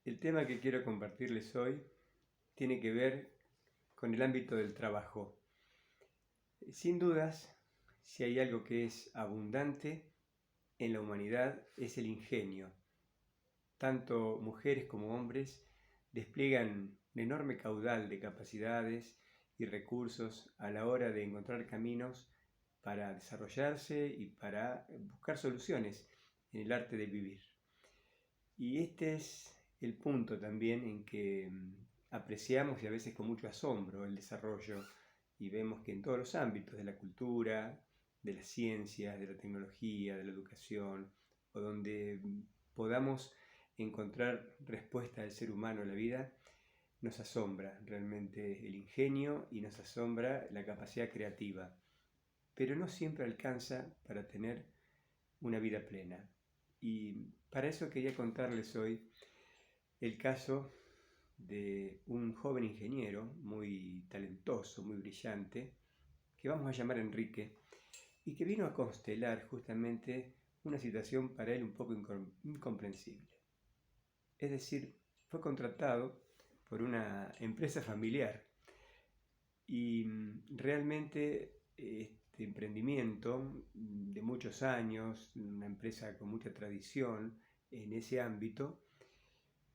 El tema que quiero compartirles hoy tiene que ver con el ámbito del trabajo. Sin dudas, si hay algo que es abundante en la humanidad es el ingenio. Tanto mujeres como hombres despliegan un enorme caudal de capacidades y recursos a la hora de encontrar caminos para desarrollarse y para buscar soluciones en el arte de vivir. Y este es el punto también en que apreciamos y a veces con mucho asombro el desarrollo y vemos que en todos los ámbitos de la cultura, de las ciencias, de la tecnología, de la educación, o donde podamos encontrar respuesta del ser humano a la vida, nos asombra realmente el ingenio y nos asombra la capacidad creativa, pero no siempre alcanza para tener una vida plena. Y para eso quería contarles hoy el caso de un joven ingeniero muy talentoso, muy brillante, que vamos a llamar Enrique, y que vino a constelar justamente una situación para él un poco incomprensible. Es decir, fue contratado por una empresa familiar y realmente este emprendimiento de muchos años, una empresa con mucha tradición en ese ámbito,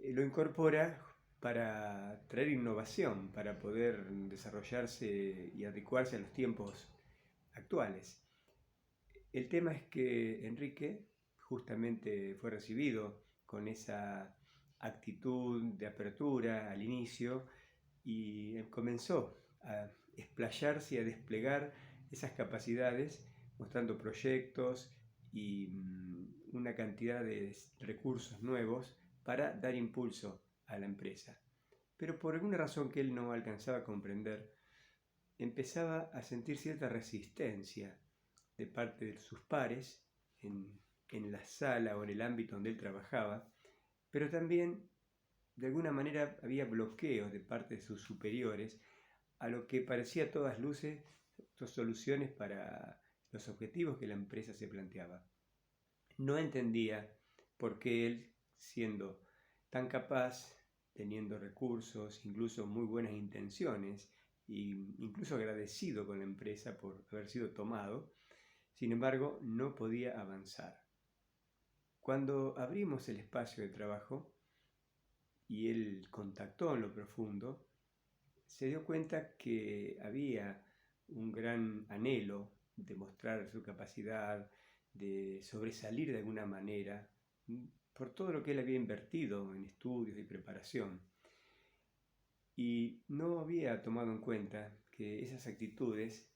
lo incorpora para traer innovación, para poder desarrollarse y adecuarse a los tiempos actuales. El tema es que Enrique justamente fue recibido con esa actitud de apertura al inicio y comenzó a explayarse y a desplegar esas capacidades, mostrando proyectos y una cantidad de recursos nuevos para dar impulso a la empresa. Pero por alguna razón que él no alcanzaba a comprender, empezaba a sentir cierta resistencia de parte de sus pares en la sala o en el ámbito donde él trabajaba, pero también de alguna manera había bloqueos de parte de sus superiores a lo que parecía a todas luces soluciones para los objetivos que la empresa se planteaba. No entendía por qué él, siendo tan capaz, teniendo recursos, incluso muy buenas intenciones, e incluso agradecido con la empresa por haber sido tomado, sin embargo, no podía avanzar. Cuando abrimos el espacio de trabajo y él contactó en lo profundo, se dio cuenta que había un gran anhelo de mostrar su capacidad, de sobresalir de alguna manera, por todo lo que él había invertido en estudios y preparación. Y no había tomado en cuenta que esas actitudes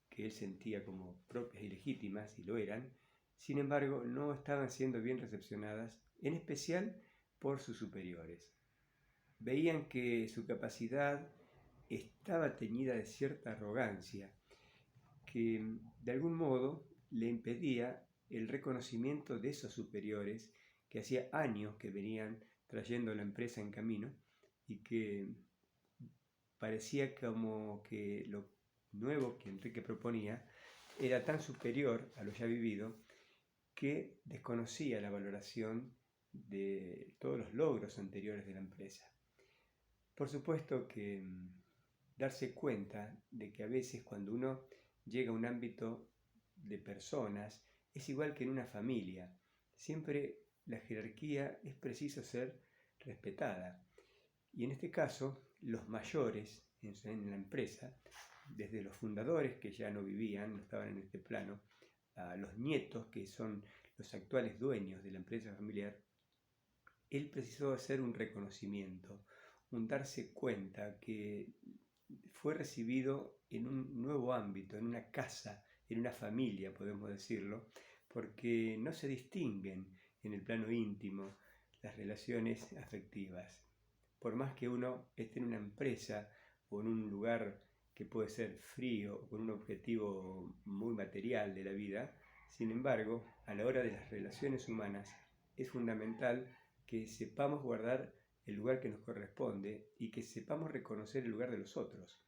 que él sentía como propias y legítimas, y lo eran, sin embargo no estaban siendo bien recepcionadas, en especial por sus superiores. Veían que su capacidad estaba teñida de cierta arrogancia, que de algún modo le impedía el reconocimiento de esos superiores que hacía años que venían trayendo la empresa en camino y que parecía como que lo nuevo que Enrique proponía era tan superior a lo ya vivido que desconocía la valoración de todos los logros anteriores de la empresa. Por supuesto que darse cuenta de que a veces cuando uno llega a un ámbito de personas es igual que en una familia. Siempre la jerarquía es preciso ser respetada. Y en este caso, los mayores en la empresa, desde los fundadores que ya no vivían, no estaban en este plano, a los nietos que son los actuales dueños de la empresa familiar, él precisó hacer un reconocimiento, un darse cuenta que fue recibido en un nuevo ámbito, en una casa, en una familia, podemos decirlo, porque no se distinguen en el plano íntimo las relaciones afectivas. Por más que uno esté en una empresa o en un lugar que puede ser frío o con un objetivo muy material de la vida, sin embargo, a la hora de las relaciones humanas es fundamental que sepamos guardar el lugar que nos corresponde y que sepamos reconocer el lugar de los otros,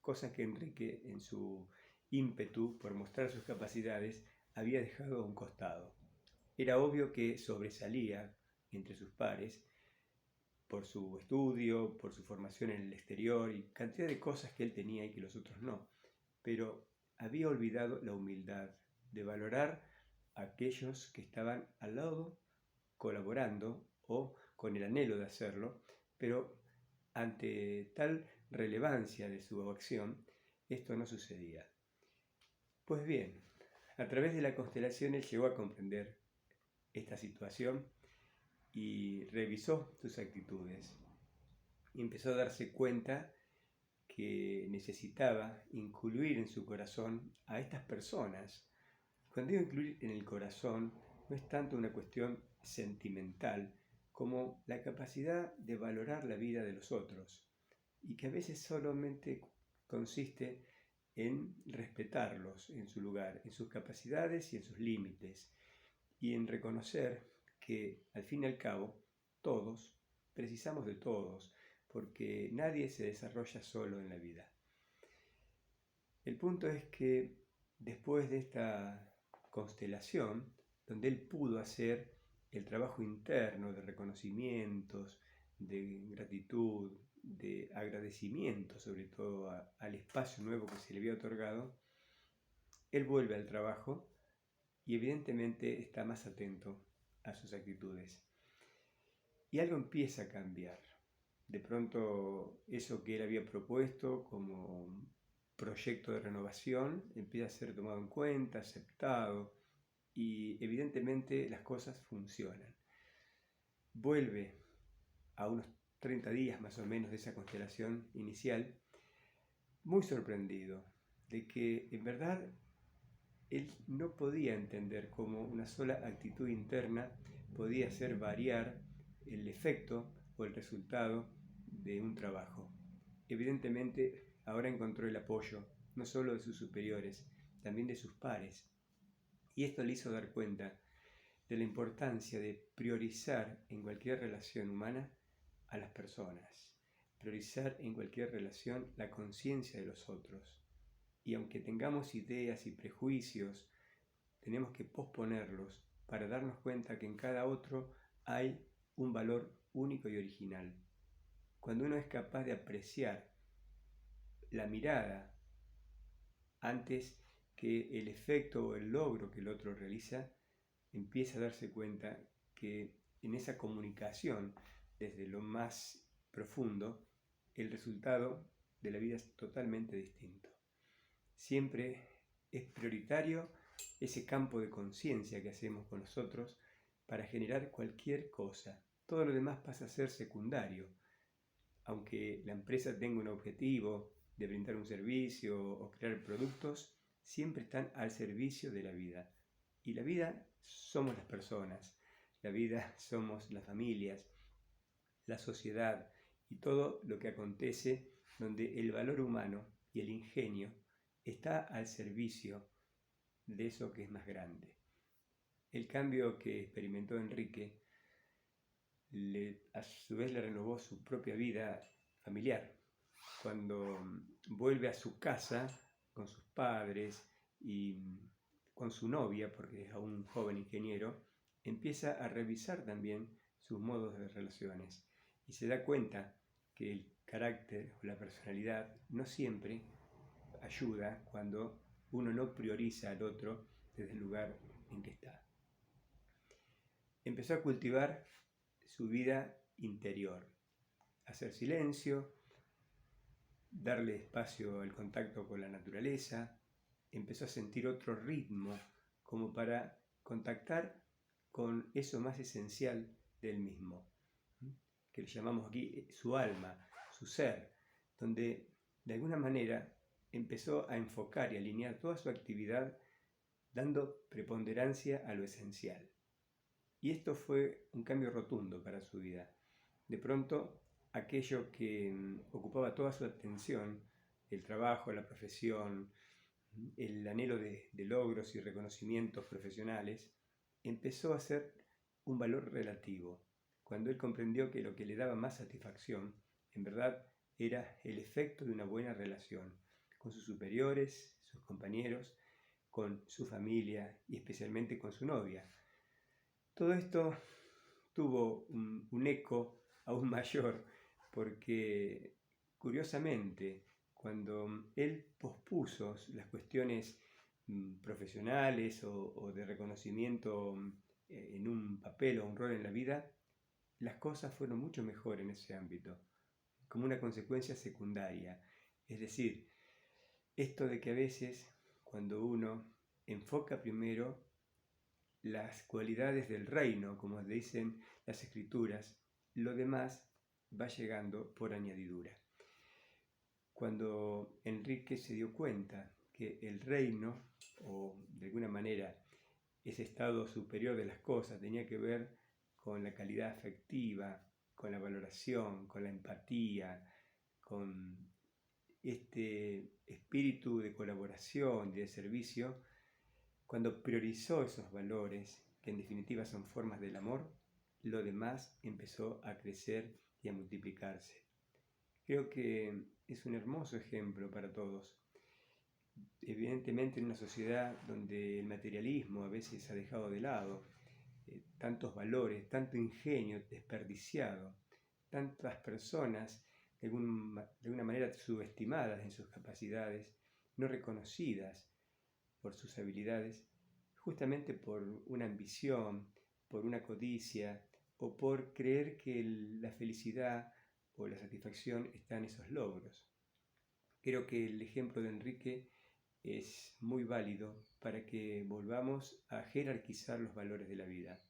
cosa que Enrique en su ímpetu por mostrar sus capacidades había dejado a un costado. Era obvio que sobresalía entre sus pares, por su estudio, por su formación en el exterior y cantidad de cosas que él tenía y que los otros no. Pero había olvidado la humildad de valorar a aquellos que estaban al lado colaborando o con el anhelo de hacerlo, pero ante tal relevancia de su acción, esto no sucedía. Pues bien, a través de la constelación él llegó a comprender esta situación y revisó sus actitudes y empezó a darse cuenta que necesitaba incluir en su corazón a estas personas. Cuando digo incluir en el corazón, no es tanto una cuestión sentimental como la capacidad de valorar la vida de los otros, y que a veces solamente consiste en respetarlos en su lugar, en sus capacidades y en sus límites, y en reconocer que al fin y al cabo todos precisamos de todos, porque nadie se desarrolla solo en la vida. El punto es que después de esta constelación, donde él pudo hacer el trabajo interno de reconocimientos, de gratitud, de agradecimiento sobre todo al espacio nuevo que se le había otorgado, él vuelve al trabajo y evidentemente está más atento a sus actitudes. Y algo empieza a cambiar. De pronto eso que él había propuesto como proyecto de renovación empieza a ser tomado en cuenta, aceptado, y evidentemente las cosas funcionan. Vuelve a unos 30 días más o menos de esa constelación inicial, muy sorprendido de que en verdad él no podía entender cómo una sola actitud interna podía hacer variar el efecto o el resultado de un trabajo. Evidentemente ahora encontró el apoyo no solo de sus superiores, también de sus pares, y esto le hizo dar cuenta de la importancia de priorizar en cualquier relación humana a las personas, priorizar en cualquier relación la conciencia de los otros. Y aunque tengamos ideas y prejuicios, tenemos que posponerlos para darnos cuenta que en cada otro hay un valor único y original. Cuando uno es capaz de apreciar la mirada antes que el efecto o el logro que el otro realiza, empieza a darse cuenta que en esa comunicación, desde lo más profundo, el resultado de la vida es totalmente distinto. Siempre es prioritario ese campo de conciencia que hacemos con nosotros para generar cualquier cosa. Todo lo demás pasa a ser secundario. Aunque la empresa tenga un objetivo de brindar un servicio o crear productos, siempre están al servicio de la vida. Y la vida somos las personas, la vida somos las familias, la sociedad y todo lo que acontece donde el valor humano y el ingenio está al servicio de eso que es más grande. El cambio que experimentó Enrique a su vez le renovó su propia vida familiar. Cuando vuelve a su casa con sus padres y con su novia, porque es aún un joven ingeniero, empieza a revisar también sus modos de relaciones y se da cuenta que el carácter o la personalidad no siempre ayuda cuando uno no prioriza al otro desde el lugar en que está. Empezó a cultivar su vida interior, hacer silencio, darle espacio al contacto con la naturaleza, empezó a sentir otro ritmo como para contactar con eso más esencial del mismo, que le llamamos aquí su alma, su ser, donde de alguna manera empezó a enfocar y alinear toda su actividad dando preponderancia a lo esencial. Y esto fue un cambio rotundo para su vida. De pronto, aquello que ocupaba toda su atención, el trabajo, la profesión, el anhelo de logros y reconocimientos profesionales, empezó a ser un valor relativo, cuando él comprendió que lo que le daba más satisfacción, en verdad, era el efecto de una buena relación con sus superiores, sus compañeros, con su familia y especialmente con su novia. Todo esto tuvo un eco aún mayor, porque curiosamente, cuando él pospuso las cuestiones profesionales o de reconocimiento en un papel o un rol en la vida, las cosas fueron mucho mejor en ese ámbito, como una consecuencia secundaria. Es decir, esto de que a veces cuando uno enfoca primero las cualidades del reino, como dicen las escrituras, lo demás va llegando por añadidura. Cuando Enrique se dio cuenta que el reino, o de alguna manera ese estado superior de las cosas, tenía que ver con la calidad afectiva, con la valoración, con la empatía, con este espíritu de colaboración y de servicio, cuando priorizó esos valores, que en definitiva son formas del amor, lo demás empezó a crecer y a multiplicarse. Creo que es un hermoso ejemplo para todos. Evidentemente en una sociedad donde el materialismo a veces ha dejado de lado tantos valores, tanto ingenio desperdiciado, tantas personas de alguna manera subestimadas en sus capacidades, no reconocidas por sus habilidades, justamente por una ambición, por una codicia o por creer que la felicidad o la satisfacción está en esos logros. Creo que el ejemplo de Enrique es muy válido para que volvamos a jerarquizar los valores de la vida,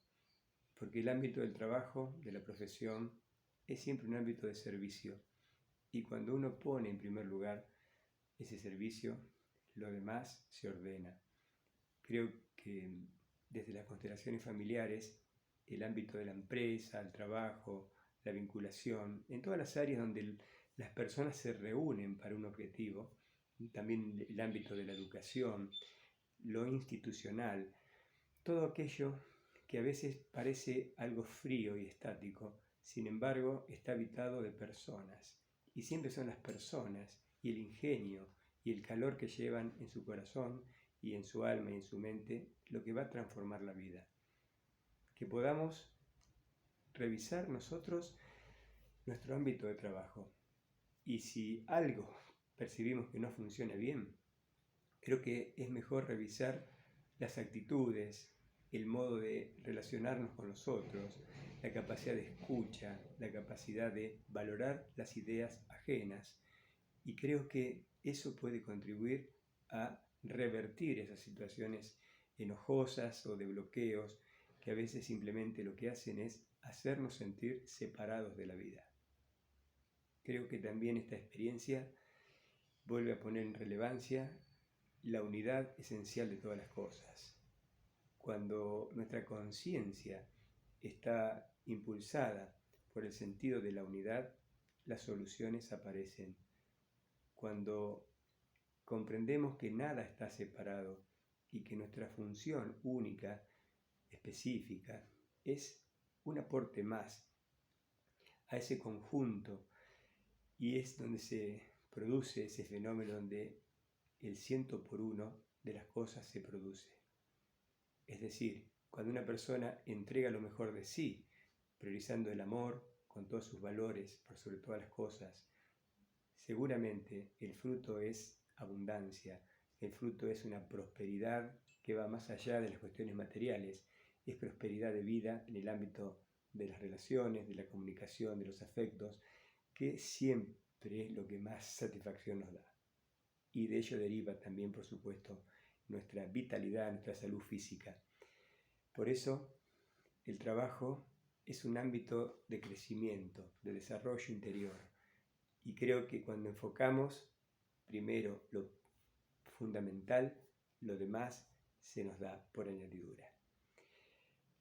porque el ámbito del trabajo, de la profesión, es siempre un ámbito de servicio, y cuando uno pone en primer lugar ese servicio, lo demás se ordena. Creo que desde las constelaciones familiares, el ámbito de la empresa, el trabajo, la vinculación, en todas las áreas donde las personas se reúnen para un objetivo, también el ámbito de la educación, lo institucional, todo aquello que a veces parece algo frío y estático, sin embargo está habitado de personas, y siempre son las personas y el ingenio y el calor que llevan en su corazón y en su alma y en su mente lo que va a transformar la vida. Que podamos revisar nosotros nuestro ámbito de trabajo, y si algo percibimos que no funciona bien, creo que es mejor revisar las actitudes, el modo de relacionarnos con los otros, la capacidad de escucha, la capacidad de valorar las ideas ajenas, y creo que eso puede contribuir a revertir esas situaciones enojosas o de bloqueos que a veces simplemente lo que hacen es hacernos sentir separados de la vida. Creo que también esta experiencia vuelve a poner en relevancia la unidad esencial de todas las cosas. Cuando nuestra conciencia está impulsada por el sentido de la unidad, las soluciones aparecen. Cuando comprendemos que nada está separado y que nuestra función única, específica, es un aporte más a ese conjunto, y es donde se produce ese fenómeno donde el 100 por 1 de las cosas se produce. Es decir, cuando una persona entrega lo mejor de sí, priorizando el amor con todos sus valores por sobre todas las cosas, seguramente el fruto es abundancia, el fruto es una prosperidad que va más allá de las cuestiones materiales, es prosperidad de vida en el ámbito de las relaciones, de la comunicación, de los afectos, que siempre es lo que más satisfacción nos da. Y de ello deriva también, por supuesto, nuestra vitalidad, nuestra salud física. Por eso, el trabajo es un ámbito de crecimiento, de desarrollo interior. Y creo que cuando enfocamos primero lo fundamental, lo demás se nos da por añadidura.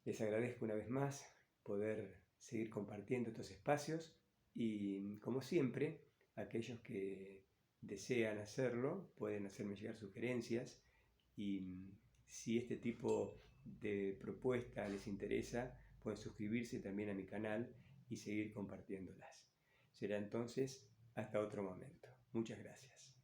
Les agradezco una vez más poder seguir compartiendo estos espacios, y como siempre, aquellos que desean hacerlo pueden hacerme llegar sugerencias, y si este tipo de propuesta les interesa, pueden suscribirse también a mi canal y seguir compartiéndolas. Será entonces hasta otro momento. Muchas gracias.